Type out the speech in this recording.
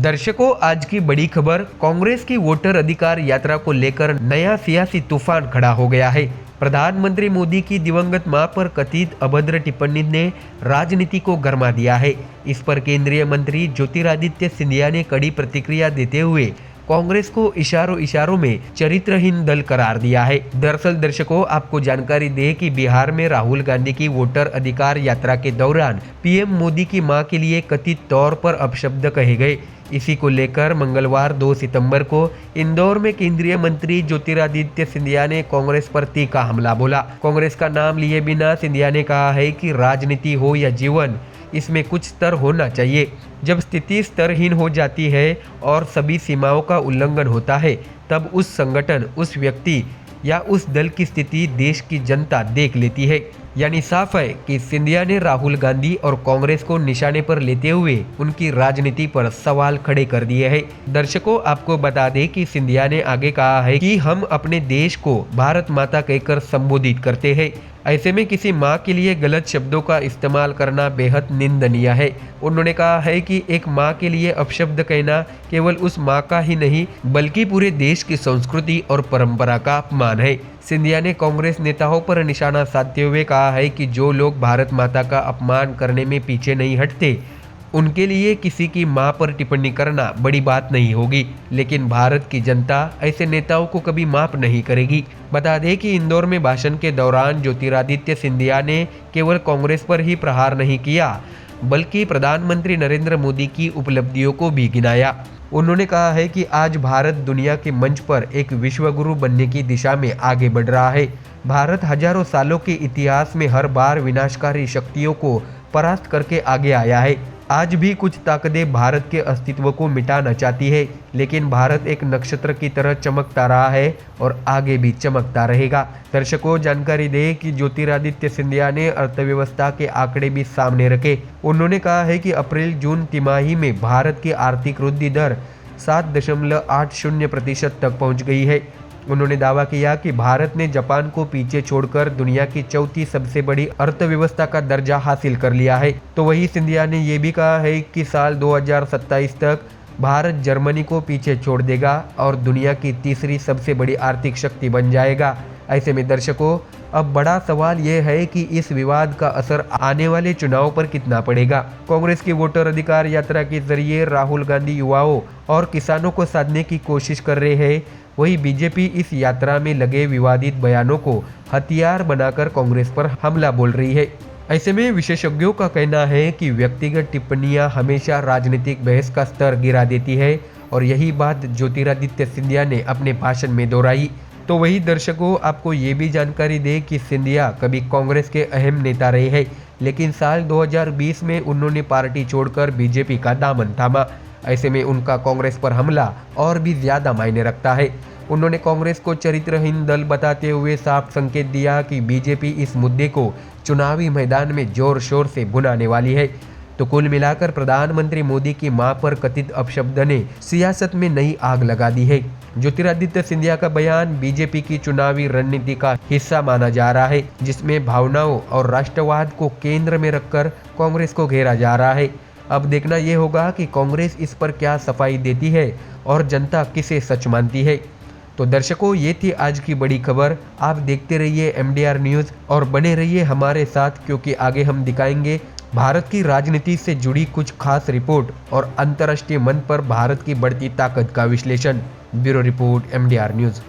दर्शकों, आज की बड़ी खबर, कांग्रेस की वोटर अधिकार यात्रा को लेकर नया सियासी तूफान खड़ा हो गया है। प्रधानमंत्री मोदी की दिवंगत मां पर कथित अभद्र टिप्पणी ने राजनीति को गरमा दिया है। इस पर केंद्रीय मंत्री ज्योतिरादित्य सिंधिया ने कड़ी प्रतिक्रिया देते हुए कांग्रेस को इशारों में चरित्रहीन दल करार दिया है। दरअसल दर्शकों, आपको जानकारी दे कि बिहार में राहुल गांधी की वोटर अधिकार यात्रा के दौरान पीएम मोदी की मां के लिए कथित तौर पर अपशब्द कहे गए। इसी को लेकर मंगलवार 2 सितंबर को इंदौर में केंद्रीय मंत्री ज्योतिरादित्य सिंधिया ने कांग्रेस पर तीखा हमला बोला। कांग्रेस का नाम लिए बिना सिंधिया ने कहा है कि राजनीति हो या जीवन, इसमें कुछ स्तर होना चाहिए। जब स्थिति स्तरहीन हो जाती है और सभी सीमाओं का उल्लंघन होता है, तब उस संगठन, उस व्यक्ति या उस दल की स्थिति देश की जनता देख लेती है। यानी साफ है कि सिंधिया ने राहुल गांधी और कांग्रेस को निशाने पर लेते हुए उनकी राजनीति पर सवाल खड़े कर दिए हैं। दर्शकों, आपको बता दें कि सिंधिया ने आगे कहा है कि हम अपने देश को भारत माता कहकर संबोधित करते हैं। ऐसे में किसी माँ के लिए गलत शब्दों का इस्तेमाल करना बेहद निंदनीय है। उन्होंने कहा है कि एक माँ के लिए अपशब्द कहना केवल उस माँ का ही नहीं बल्कि पूरे देश की संस्कृति और परंपरा का अपमान है। सिंधिया ने कांग्रेस नेताओं पर निशाना साधते हुए कहा है कि जो लोग भारत माता का अपमान करने में पीछे नहीं हटते, उनके लिए किसी की मां पर टिप्पणी करना बड़ी बात नहीं होगी, लेकिन भारत की जनता ऐसे नेताओं को कभी माफ नहीं करेगी। बता दें कि इंदौर में भाषण के दौरान ज्योतिरादित्य सिंधिया ने केवल कांग्रेस पर ही प्रहार नहीं किया, बल्कि प्रधानमंत्री नरेंद्र मोदी की उपलब्धियों को भी गिनाया। उन्होंने कहा है कि आज भारत दुनिया के मंच पर एक विश्वगुरु बनने की दिशा में आगे बढ़ रहा है। भारत हजारों सालों के इतिहास में हर बार विनाशकारी शक्तियों को परास्त करके आगे आया है। आज भी कुछ ताकतें भारत के अस्तित्व को मिटाना चाहती है, लेकिन भारत एक नक्षत्र की तरह चमकता रहा है और आगे भी चमकता रहेगा। दर्शकों, जानकारी दें कि ज्योतिरादित्य सिंधिया ने अर्थव्यवस्था के आंकड़े भी सामने रखे। उन्होंने कहा है कि अप्रैल-जून तिमाही में भारत की आर्थिक वृद्धि दर 7.80% तक पहुंच गई है। उन्होंने दावा किया कि भारत ने जापान को पीछे छोड़कर दुनिया की चौथी सबसे बड़ी अर्थव्यवस्था का दर्जा हासिल कर लिया है। तो वही सिंधिया ने यह भी कहा है कि साल 2027 तक भारत जर्मनी को पीछे छोड़ देगा और दुनिया की तीसरी सबसे बड़ी आर्थिक शक्ति बन जाएगा। ऐसे में दर्शकों, अब बड़ा सवाल यह है कि इस विवाद का असर आने वाले चुनाव पर कितना पड़ेगा। कांग्रेस की वोटर अधिकार यात्रा के जरिए राहुल गांधी युवाओं और किसानों को साधने की कोशिश कर रहे हैं, वही बीजेपी इस यात्रा में लगे विवादित बयानों को हथियार बनाकर कांग्रेस पर हमला बोल रही है। ऐसे में विशेषज्ञों का कहना है कि व्यक्तिगत टिप्पणियां हमेशा राजनीतिक बहस का स्तर गिरा देती है और यही बात ज्योतिरादित्य सिंधिया ने अपने भाषण में दोहराई। तो वही दर्शकों, आपको ये भी जानकारी दे कि सिंधिया कभी कांग्रेस के अहम नेता रहे हैं, लेकिन साल 2020 में उन्होंने पार्टी छोड़कर बीजेपी का दामन थामा। ऐसे में उनका कांग्रेस पर हमला और भी ज्यादा मायने रखता है। उन्होंने कांग्रेस को चरित्रहीन दल बताते हुए साफ संकेत दिया कि बीजेपी इस मुद्दे को चुनावी मैदान में जोर शोर से भुनाने वाली है। तो कुल मिलाकर प्रधानमंत्री मोदी की मां पर कथित अपशब्द ने सियासत में नई आग लगा दी है। ज्योतिरादित्य सिंधिया का बयान बीजेपी की चुनावी रणनीति का हिस्सा माना जा रहा है, जिसमें भावनाओं और राष्ट्रवाद को केंद्र में रखकर कांग्रेस को घेरा जा रहा है। अब देखना यह होगा कि कांग्रेस इस पर क्या सफाई देती है और जनता किसे सच मानती है। तो दर्शकों, ये थी आज की बड़ी खबर। आप देखते रहिए MDR न्यूज़ और बने रहिए हमारे साथ, क्योंकि आगे हम दिखाएंगे भारत की राजनीति से जुड़ी कुछ खास रिपोर्ट और अंतर्राष्ट्रीय मंच पर भारत की बढ़ती ताकत का विश्लेषण। Bureau report, MDR news.